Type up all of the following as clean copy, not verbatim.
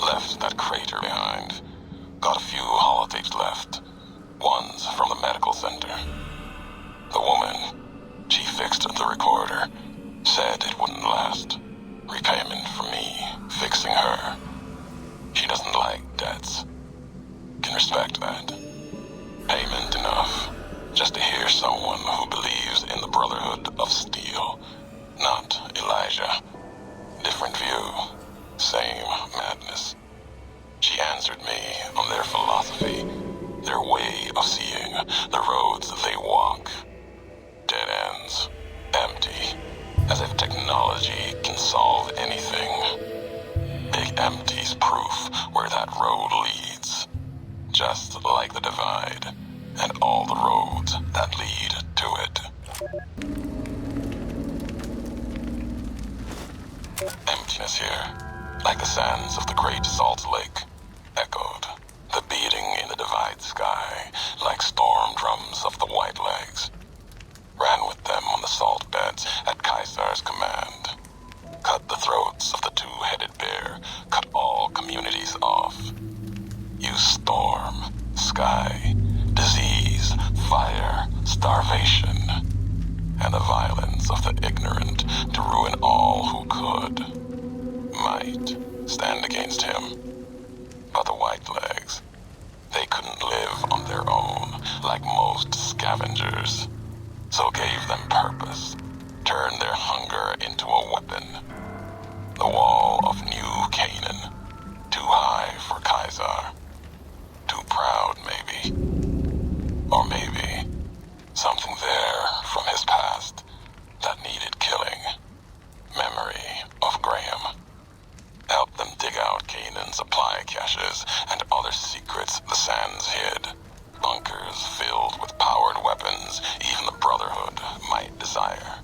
Left that crater behind. Got a few holotapes left. One's from the medical center. The woman, she fixed the recorder. Said it wouldn't last. Repayment for me, fixing her. She doesn't like debts. Can respect that. Payment enough, just to hear someone who believes in the Brotherhood of Steel. Not Elijah. Different view, same madness. She answered me on their philosophy, their way of seeing, the roads they walk. Dead ends, empty, as if technology can solve anything. Big empty's proof where that road leads. Just like the divide, and all the roads that lead to it. Emptiness here, like the sands of the Great Salt Lake, echoed. The beating in the divide sky, like storm drums of the White Legs. Ran with them on the salt beds at Caesar's command. Cut the throats of the two-headed bear, cut all communities off. Use storm, sky, disease, fire, starvation, and the violence of the ignorant to ruin all who could. Might stand against him. But the White Legs, they couldn't live on their own like most scavengers. So gave them purpose, turned their hunger into a weapon. The wall of New Canaan, too high for Caesar. Too proud, maybe. Or maybe something there from his past that needed killing. Memory of Graham. Helped them dig out Canaan's supply caches and other secrets the sands hid. Bunkers filled with powered weapons even the Brotherhood might desire.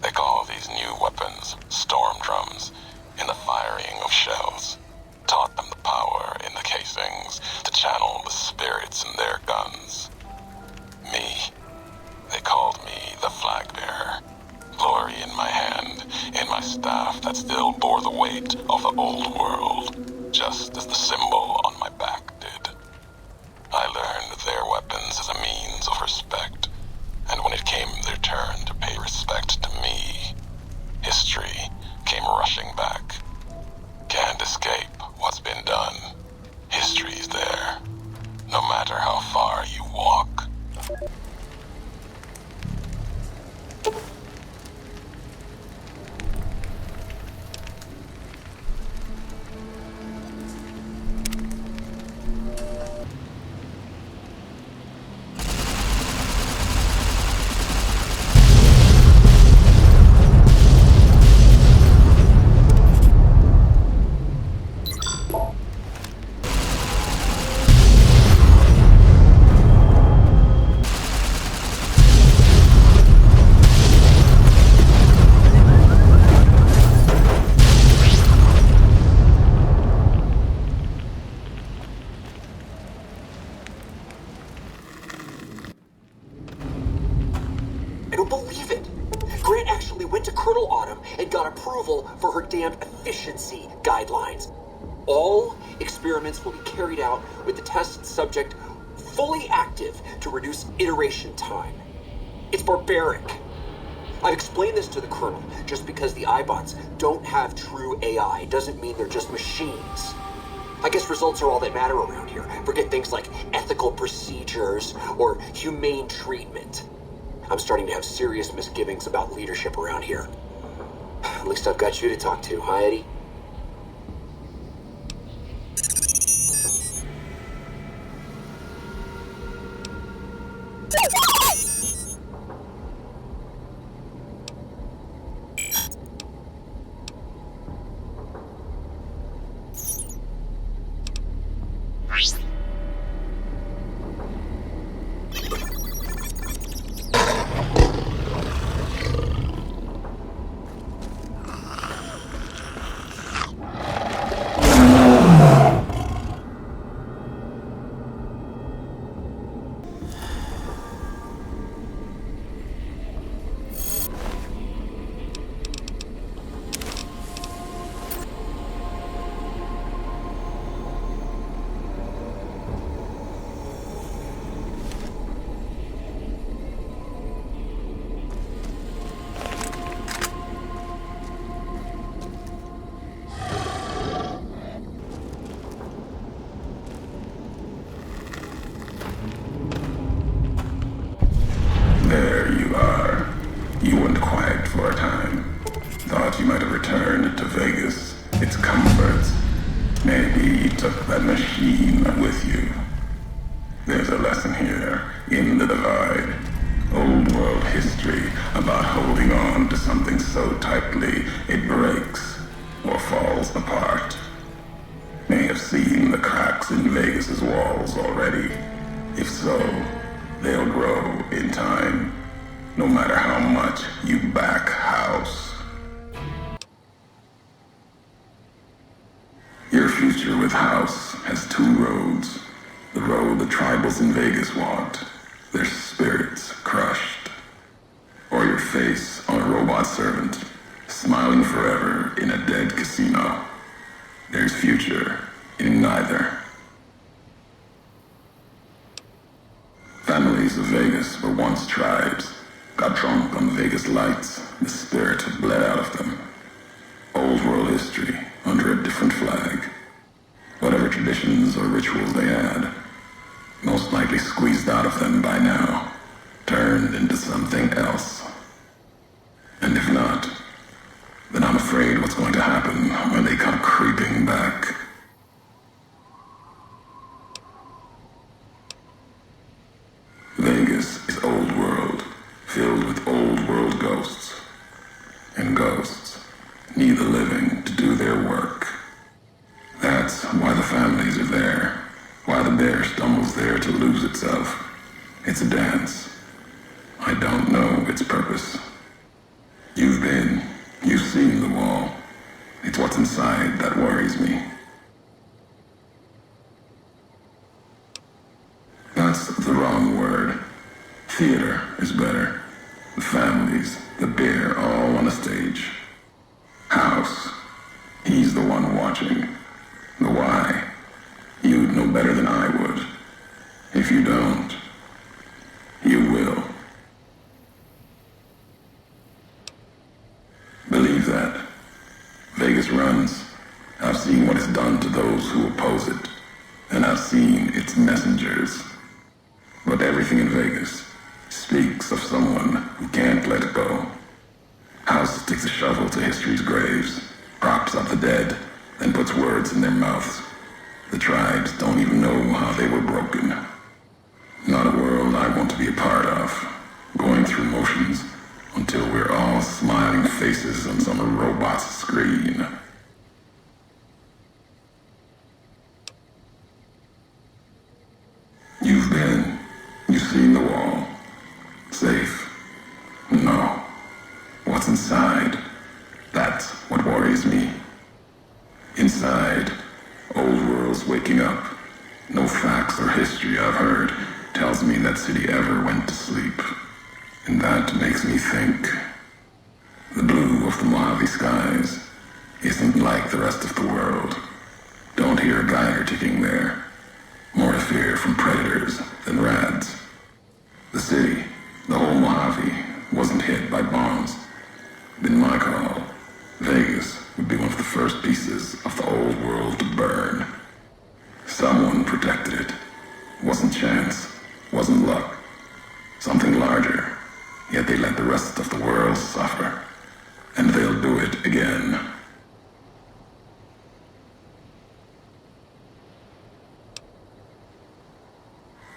They call these new weapons storm drums in the firing of shells. Taught them the power in the casings to channel the spirits in their guns. Me, they called me the flag bearer. Glory in my hand, in my staff that still bore the weight of the old world, just as the symbol on my back did. I learned their weapons as a means of respect, and when it came their turn to pay respect to me, history came rushing back. Can't escape what's been done. History's there, no matter how far you walk. For her damned efficiency guidelines. All experiments will be carried out with the test subject fully active to reduce iteration time. It's barbaric. I've explained this to the Colonel. Just because the iBots don't have true AI doesn't mean they're just machines. I guess results are all that matter around here. Forget things like ethical procedures or humane treatment. I'm starting to have serious misgivings about leadership around here. At least I've got you to talk to, huh, Eddie? me took that machine with you. There's a lesson here in the divide. Old world history about holding on to something so tightly it breaks or falls apart. May have seen the cracks in Vegas's walls already. If so, they'll grow in time, no matter how much you back house. Your future with House has two roads. The road the tribals in Vegas want, their spirits crushed. Or your face on a robot servant, smiling forever in a dead casino. There's future in neither. Families of Vegas were once tribes. Got drunk on Vegas lights, the spirit bled out of them. Old world history under a different flag. Whatever traditions or rituals they had, most likely squeezed out of them by now, turned into something else. And if not, then I'm afraid what's going to happen when they come creeping back. Vegas is old world, filled with old world ghosts. And ghosts need the living to do their work. That's why the families are there, why the bear stumbles there to lose itself. It's a dance. I don't know its purpose. You've seen the wall. It's what's inside that worries me. That's the wrong word. Theater is better. The families, the bear, all on a stage. House, he's the one watching. The why, you'd know better than I would. If you don't, you will. Believe that. Vegas runs. I've seen what it's done to those who oppose it, and I've seen its messengers. But everything in Vegas speaks of someone who can't let it go. House sticks a shovel to history's graves, props up the dead, then puts words in their mouths. The tribes don't even know how they were broken. Not a world I want to be a part of, going through motions until we're all smiling faces on some robot's screen. You've seen the wall. Safe. No. What's inside? That's what worries me. Inside, old world's waking up. No facts or history I've heard tells me that city ever went to sleep. And that makes me think. The blue of the Mojave skies isn't like the rest of the world. Don't hear a Geiger ticking there. More to fear from predators than rats. The city, the whole Mojave, wasn't hit by bombs. Been my call. Vegas would be one of the first pieces of the old world to burn. Someone protected it. Wasn't chance, wasn't luck. Something larger. Yet they let the rest of the world suffer. And they'll do it again.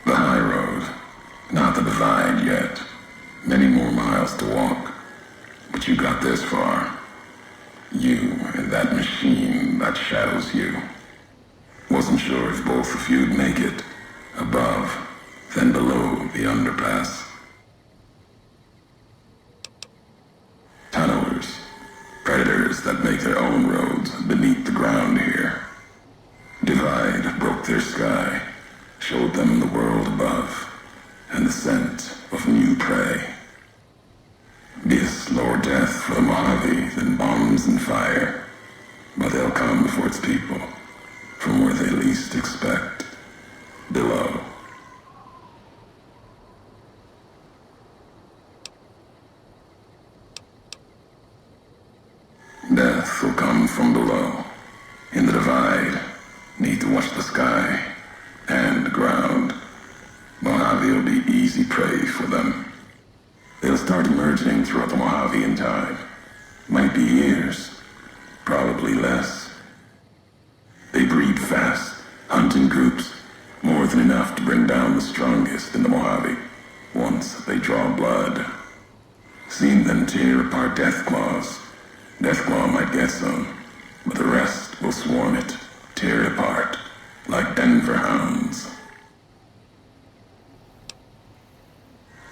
The high road. Not the divide yet. Many more miles to walk. But you got this far. You and that machine that shadows you. Wasn't sure if both of you'd make it. Above, then below the underpass. Tunnelers. Predators that make their own roads beneath the ground here. Divide broke their sky, showed them the world above, and the scent of new prey. Be a slower death for the Mojave than bombs and fire, but they'll come for its people, from where they least expect, below. Death will come from below. In the divide, need to watch the sky and the ground. Mojave will be easy prey for them. They'll start emerging throughout the Mojave in time. Might be years, probably less. They breed fast. troops, more than enough to bring down the strongest in the Mojave, once they draw blood. Seen them tear apart Deathclaws. Deathclaw might get some, but the rest will swarm it, tear it apart, like Denver hounds.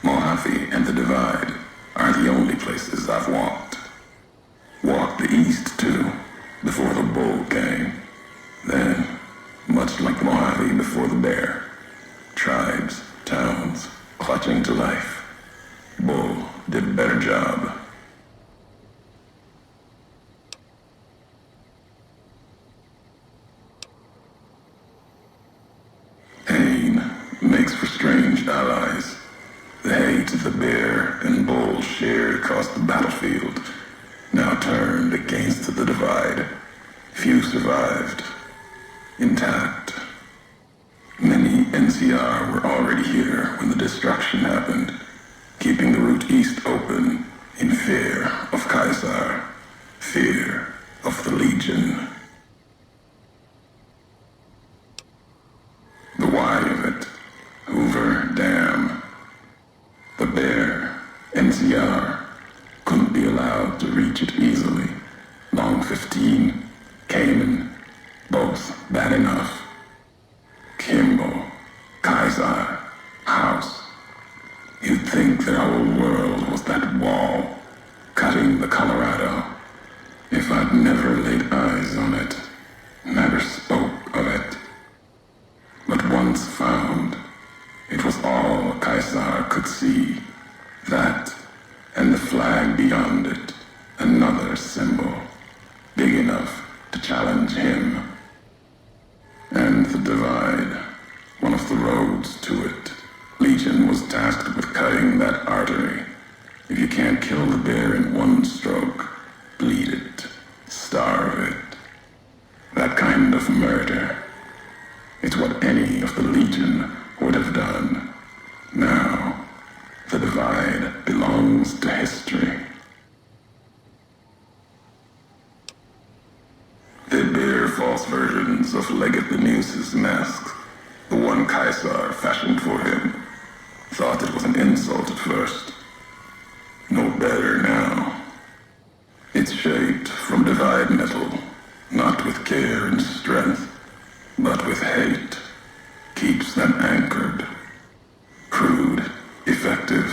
Mojave and the Divide are the only places I've walked. Walked the east, too, before the bull came. Then, much like the Mojave before the bear, tribes, towns, clutching to life. Bull did a better job. Pain makes for strange allies. The hate the bear and bull shared across the battlefield now turned against the Divide. Few survived, intact. Many NCR were already here when the destruction happened, keeping the route east open in fear of Caesar, fear of the Legion. The why of it, Hoover Dam. The bear, NCR, couldn't be allowed to reach it easily. Long 15, Cayman, both bad enough. Kimball, Kaiser, House. You'd think their whole world was that wall, cutting the Colorado. If I'd never laid eyes on it, never spoke of it. But once found, it was all Caesar could see. That, and the flag beyond it, another symbol, big enough to challenge him. And the Divide, one of the roads to it. Legion was tasked with cutting that artery. If you can't kill the bear in one stroke, bleed it, starve it. That kind of murder. It's what any of the Legion would have done. Now, the Divide belongs to history. They bear false versions of Legate Lenus's mask, the one Caesar fashioned for him. Thought it was an insult at first. No better now. It's shaped from Divide metal, not with care and strength, but with hate. Keeps them anchored. Crude, effective,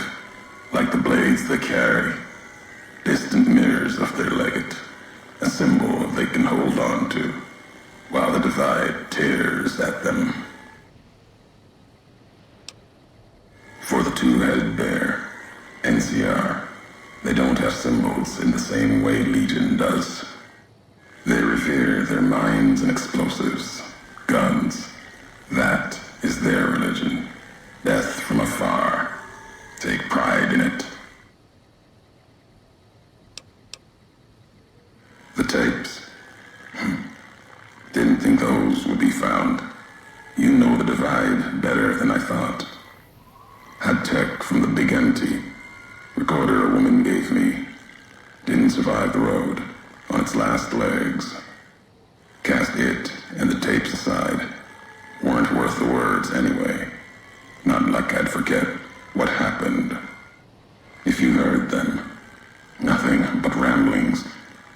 like the blades they carry. Distant mirrors of their legate, a symbol they can hold on to, while the Divide tears at them. For the two-headed bear, NCR, they don't have symbols in the same way Legion does. They revere their mines and explosives, guns. That is their religion. Death from afar. Take pride in it. The tapes. Didn't think those would be found. You know the Divide better than I thought. Had tech from the Big Empty. Recorder a woman gave me. Didn't survive the road. On its last legs. Cast it and the tapes aside. Weren't worth the words anyway. Not like I'd forget what happened. If you heard them. Nothing but ramblings.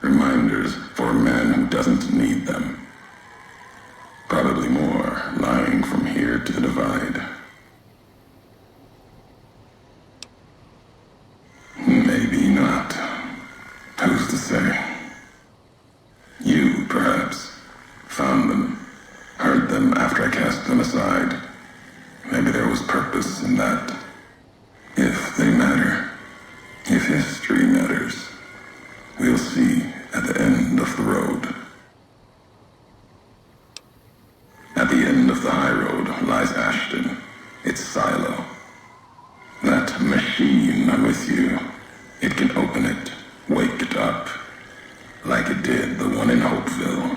Reminders for a man who doesn't need them. Probably more lying from here to the Divide. Maybe not. Who's to say? You, perhaps, found them, heard them after I cast them aside. Maybe there was purpose in that. If they matter, if history matters, we'll see at the end of the road. At the end of the high road lies Ashton, its silo. That machine, I'm with you. It can open it, wake it up, like it did the one in Hopeville.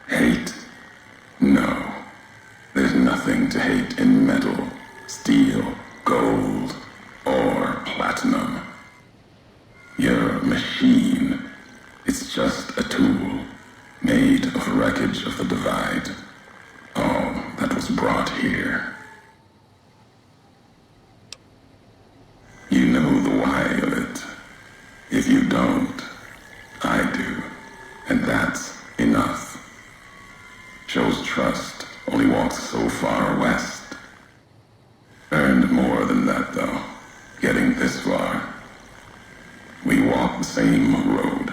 Hate? No. There's nothing to hate in metal, steel, gold, or platinum. Your machine, it's just a tool. made of wreckage of the divide. All that was brought here. You know the why of it. If you don't, I do. And that's enough. Shows trust only walks so far west. Earned more than that, though, getting this far. We walk the same road,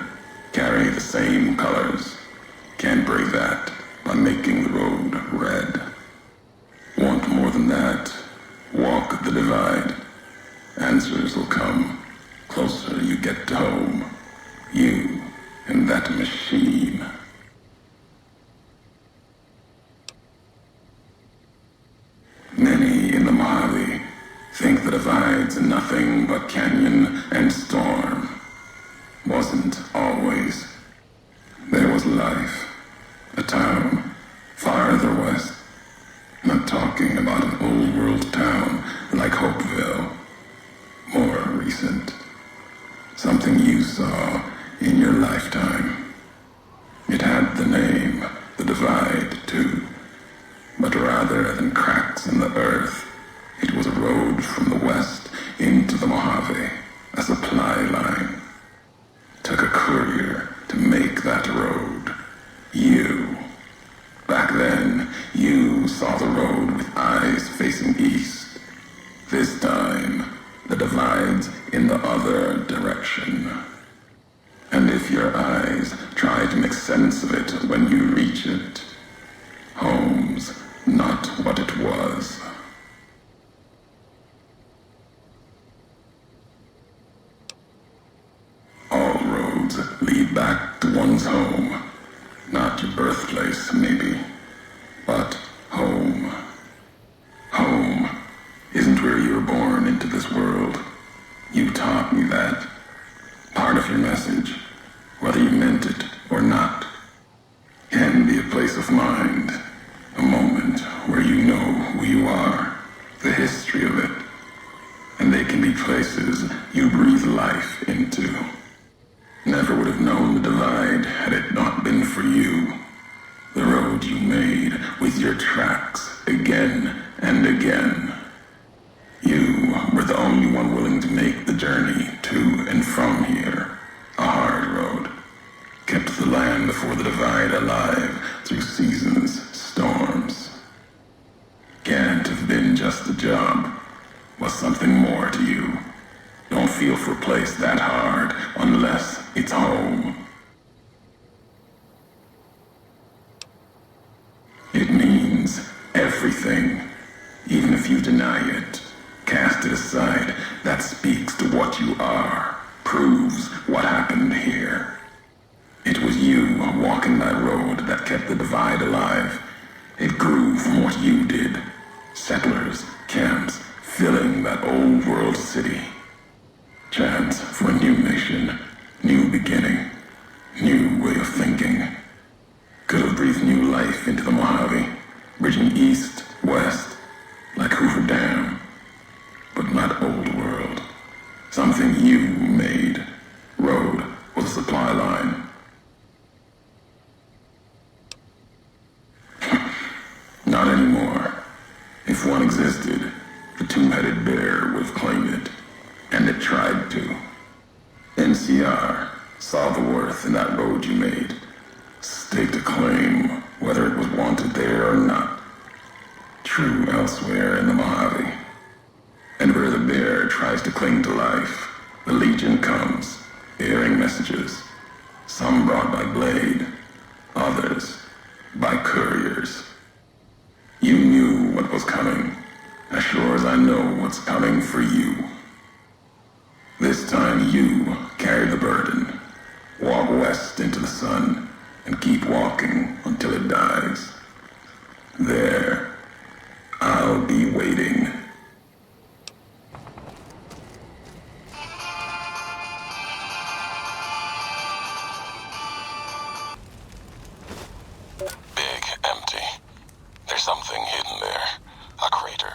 carry the same colors. Can't break that by making the road red. Want more than that? Walk the divide. Answers will come. Closer you get to home. You and that machine. Many in the Mojave think the divide's nothing but canyon and storm. Wasn't always. There was life. A town farther west. Not talking about an old world town like Hopeville. More recent. Something you saw in your lifetime. It had the name, the divide, too. But rather than cracks in the earth, it was a road from the west into the Mojave, a supply line. Took a courier to make that road. You. Back then, you saw the road with eyes facing east. This time, the divide's in the other direction. And if your eyes try to make sense of it when you reach it, home's not what it was. All roads lead back to one's home. Not your birthplace, maybe, but home. Home isn't where you were born into this world. You taught me that. Part of your message, whether you meant it or not, can be a place of mind. A moment where you know who you are, the history of it. And they can be places you breathe life into. Never would have known the divide had it not been for you. The road you made with your tracks again and again. You were the only one willing to make the journey to and from here. A hard road. Kept the land before the divide alive through seasons, storms. Can't have been just a job. Was something more to you. Don't feel for a place that hard unless it's home. It means everything, even if you deny it. Cast it aside. That speaks to what you are. Proves what happened here. It was you walking that road that kept the divide alive. It grew from what you did. Settlers, camps, filling that old world city. Chance for a new mission, new beginning, new way of thinking. Could have breathed new life into the Mojave, bridging east, west, like Hoover Dam. But not old world. Something you made. Road was a supply line. Not anymore. If one existed, the two-headed bear would have claimed it. And it tried to. NCR saw the worth in that road you made. Staked a claim, whether it was wanted there or not. True elsewhere in the Mojave. And where the bear tries to cling to life, the Legion comes, bearing messages. Some brought by blade, others by couriers. You knew what was coming, as sure as I know what's coming for you. This time you carry the burden. Walk west into the sun, and keep walking until it dies. There, I'll be waiting. Big, empty. There's something hidden there. A crater.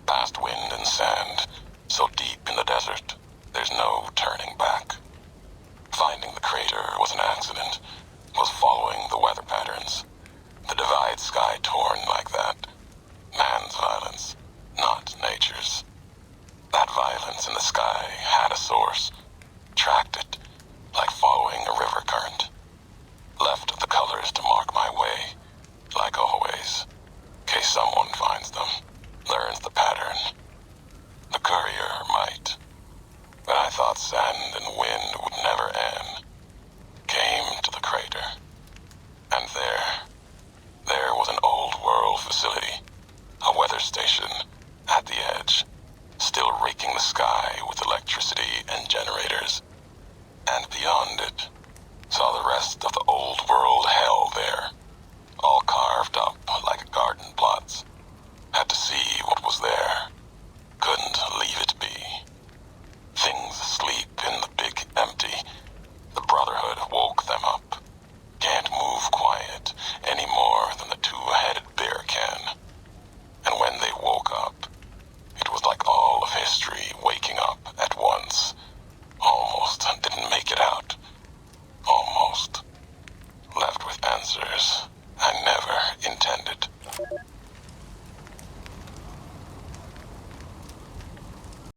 Past wind and sand. So deep in the desert, there's no turning back. Finding the crater was an accident. Was following the weather patterns. The divide sky torn like that. Man's violence, not nature's. That violence in the sky had a source. Tracked it, like following a river current. Left the colors to mark my way, like always. In case someone finds them, learns the pattern. The Courier might. But I thought sand and wind would never end. Came to the crater. And there was an old world facility. A weather station at the edge, still raking the sky with electricity and generators. And beyond it, saw the rest of the old world hell there, all carved up like garden plots. Had to see what was there. Couldn't leave it be. Things asleep in the big empty. The Brotherhood woke them up. Can't move quiet any more than the two-headed bear can. And when they woke up, it was like all of history waking up at once. Almost didn't make it out. Almost. Left with answers I never intended.